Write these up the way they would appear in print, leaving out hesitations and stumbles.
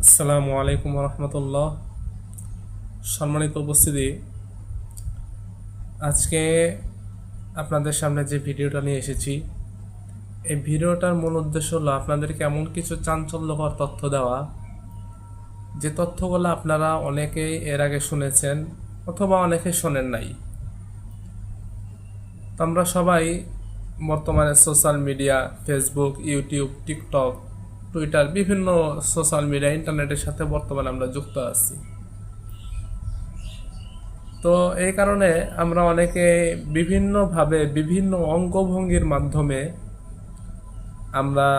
আসসালামু আলাইকুম রহমতুল্লাহ। সম্মানিত উপস্থিতি, আজকে আপনাদের সামনে যে ভিডিওটা নিয়ে এসেছি, এই ভিডিওটার মূল উদ্দেশ্য হলো আপনাদেরকে এমন কিছু চাঞ্চল্যকর তথ্য দেওয়া, যে তথ্যগুলো আপনারা অনেকেই এর আগে শুনেছেন অথবা অনেকে শোনেন নাই। তো আমরা সবাই বর্তমানে social media, Facebook, YouTube, TikTok, Twitter, বিভিন্ন সোশ্যাল মিডিয়া, ইন্টারনেটের সাথে বর্তমানে আমরা যুক্ত আছি। তো এই কারণে আমরা অনেকে বিভিন্নভাবে বিভিন্ন অঙ্গভঙ্গির মাধ্যমে আমরা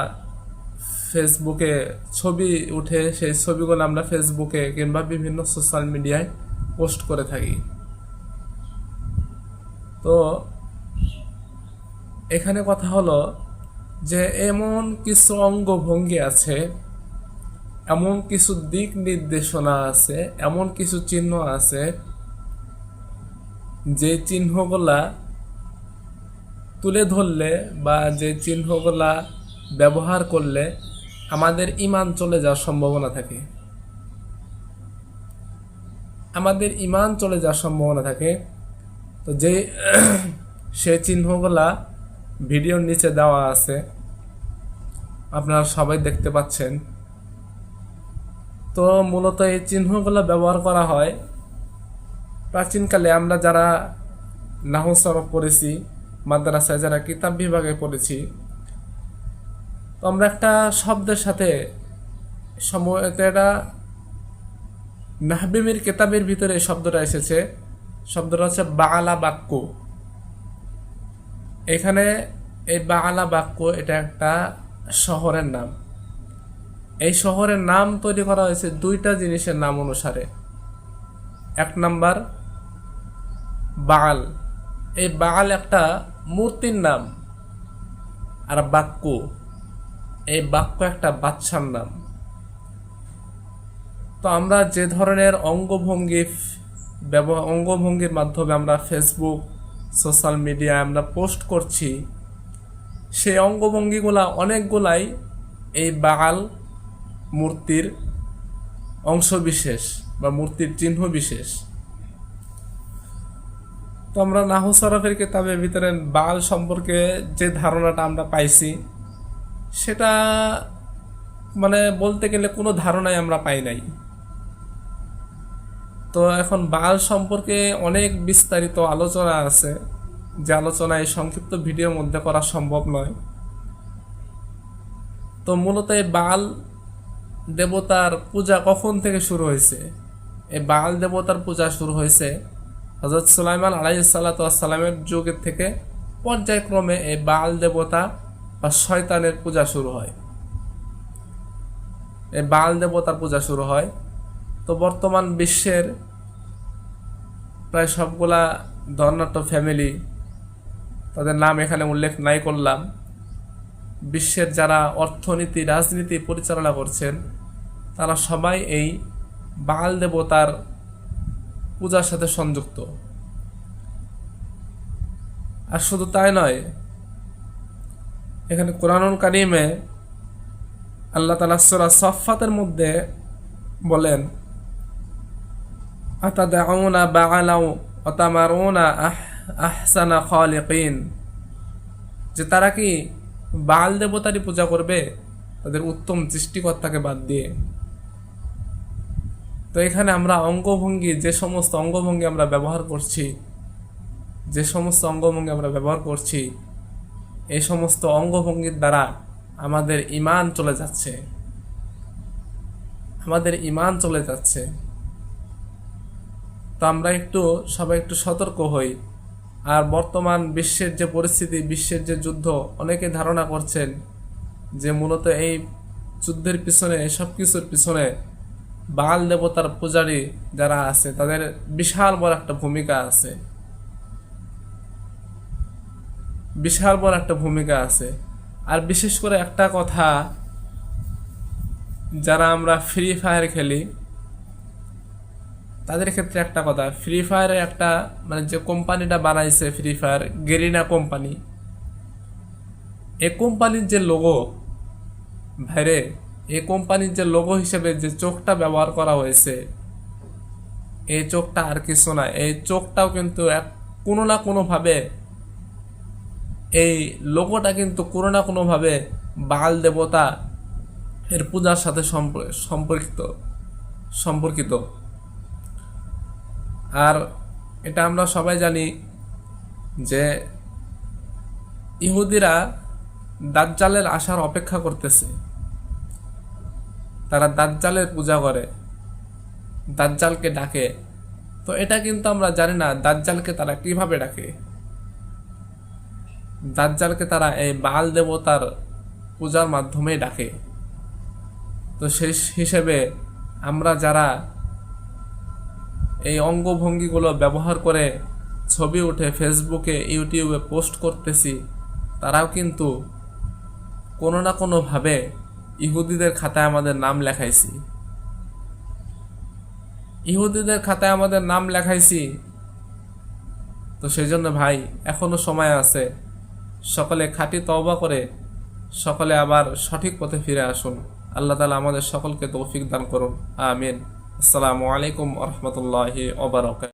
ফেসবুকে ছবি উঠে সেই ছবিগুলো আমরা ফেসবুকে কিংবা বিভিন্ন সোশ্যাল মিডিয়ায় পোস্ট করে থাকি। তো এখানে কথা হলো যে এমন কিছু অঙ্গভঙ্গি আছে, এমন কিছু দিক নির্দেশনা আছে, এমন কিছু চিহ্ন আছে, যে চিহ্নগুলা তুলে ধরলে বা যে চিহ্নগুলা ব্যবহার করলে আমাদের ঈমান চলে যাওয়ার সম্ভাবনা থাকে। আমাদের ঈমান চলে যাওয়ার সম্ভাবনা থাকে। তো যে সে চিহ্নগুলা ভিডিওর নিচে দেওয়া আছে, আপনারা সবাই দেখতে পাচ্ছেন। তো মূলত এই চিহ্নগুলো ব্যবহার করা হয় প্রাচীনকালে আমরা যারা নাহু সরফ পড়েছি, মাদ্রাসায় যারা কিতাব বিভাগে পড়েছি, তো আমরা একটা শব্দের সাথে এটা নাহবিমির কেতাবের ভিতরে এই শব্দটা এসেছে। শব্দটা হচ্ছে বাআলা বাক্য। এখানে এই বাআলা বাক্য এটা একটা শহরের নাম। এই শহরের নাম তৈরি করা হয়েছে দুইটা জিনিসের নাম অনুসারে। এক নাম্বার বাআল, এই বাআল একটা মূর্তির নাম। আর বাক্য, এই বাক্য একটা বাচ্চার নাম। তো আমরা যে ধরনের অঙ্গভঙ্গির মাধ্যমে আমরা ফেসবুক, সোশ্যাল মিডিয়ায় আমরা পোস্ট করছি, সেই অঙ্গভঙ্গিগুলা অনেকগুলাই এই বাআল মূর্তির অংশবিশেষ বা মূর্তির চিহ্ন বিশেষ। তো আমরা নাহু সরফের কিতাবের ভিতরে বাআল সম্পর্কে যে ধারণাটা আমরা পাইছি, সেটা মানে বলতে গেলে কোনো ধারণাই আমরা পাই নাই। তো এখন বাআল সম্পর্কে অনেক বিস্তারিত আলোচনা আছে, যে আলোচনা এই সংক্ষিপ্ত ভিডিওর মধ্যে করা সম্ভব নয়। তো মূলত এই বাআল দেবতার পূজা কখন থেকে শুরু হয়েছে? এই বাআল দেবতার পূজা শুরু হয়েছে হযরত সুলাইমান আলাইহিস সালাতু ওয়াস সালামের যুগের থেকে। পর্যায়ক্রমে এই বাআল দেবতা বা শয়তানের পূজা শুরু হয়। এই বাআল দেবতার পূজা শুরু হয়। তো বর্তমান বিশ্বের প্রায় সবগুলা ধর্নাঢ্য ফ্যামিলি, তাদের নাম এখানে উল্লেখ নাই করলাম, বিশ্বের যারা অর্থনীতি, রাজনীতি পরিচালনা করছেন, তারা সবাই এই বাআল দেবতার পূজার সাথে সংযুক্ত। আর শুধু তাই নয়, এখানে কুরআনুল কারীমে আল্লাহ তাআলা সূরা সাফফাতের মধ্যে বলেন, আতাদাউনা বাআলাও ওয়া তামারুনা আহসানা খালিকিন, যে তারা কি বাআল দেবতারই পূজা করবে তাদের উত্তম সৃষ্টিকর্তাকে বাদ দিয়ে। তো এখানে আমরা যে সমস্ত অঙ্গভঙ্গি আমরা ব্যবহার করছি, এই সমস্ত অঙ্গভঙ্গির দ্বারা আমাদের ঈমান চলে যাচ্ছে। তো আমরা সবাই একটু সতর্ক হই। আর বর্তমান বিশ্বের যে পরিস্থিতি, বিশ্বের যে যুদ্ধ, অনেকে ধারণা করছেন যে মূলত এই যুদ্ধের পিছনে, এসব কিছুর পিছনে বাআল দেবতার পূজারী যারা আছে তাদের বিশাল বড় একটা ভূমিকা আছে। আর বিশেষ করে একটা কথা, যারা আমরা ফ্রি ফায়ার খেলি তাদের ক্ষেত্রে একটা কথা, ফ্রি ফায়ারের একটা যে কোম্পানিটা বানাইছে ফ্রি ফায়ার, গেরিনা কোম্পানি, এই কোম্পানির যে লোগো, ভাইরে এই কোম্পানির যে লোগো হিসেবে যে চোখটা ব্যবহার করা হয়েছে, এই চোখটা আর কিছু না, এই চোখটাও কিন্তু কোনো না কোনোভাবে, এই লোগোটা কিন্তু কোনো না কোনোভাবে বাল দেবতা এর পূজার সাথে সম্পর্কিত সম্পর্কিত আর এটা আমরা সবাই জানি যে ইহুদিরা দাজ্জালের আসার অপেক্ষা করতেছে। তারা দাজ্জালের পূজা করে, দাজ্জালকে ডাকে। তো এটা কিন্তু আমরা জানি না দাজ্জালকে তারা কিভাবে ডাকে। দাজ্জালকে তারা এই বাল দেবতার পূজার মাধ্যমে ডাকে। তো সেই হিসেবে আমরা যারা এই অঙ্গভঙ্গিগুলো ব্যবহার করে ছবি উঠে ফেসবুকে ইউটিউবে পোস্ট করতেছি, তারাও কিন্তু কোনো না কোনোভাবে ইহুদিদের খাতায় আমাদের নাম লেখাইছি। ইহুদিদের খাতায় আমাদের নাম লেখাইছি। তো সেই জন্য ভাই, এখনো সময় আছে। সকলে খাঁটি তওবা করে সকলে আবার সঠিক পথে ফিরে আসুন। আল্লাহ তাআলা আমাদের সকলকে তৌফিক দান করুন। আমিন। আসসালামু আলাইকুম ওয়া রাহমাতুল্লাহি ওয়া বারাকাতুহু।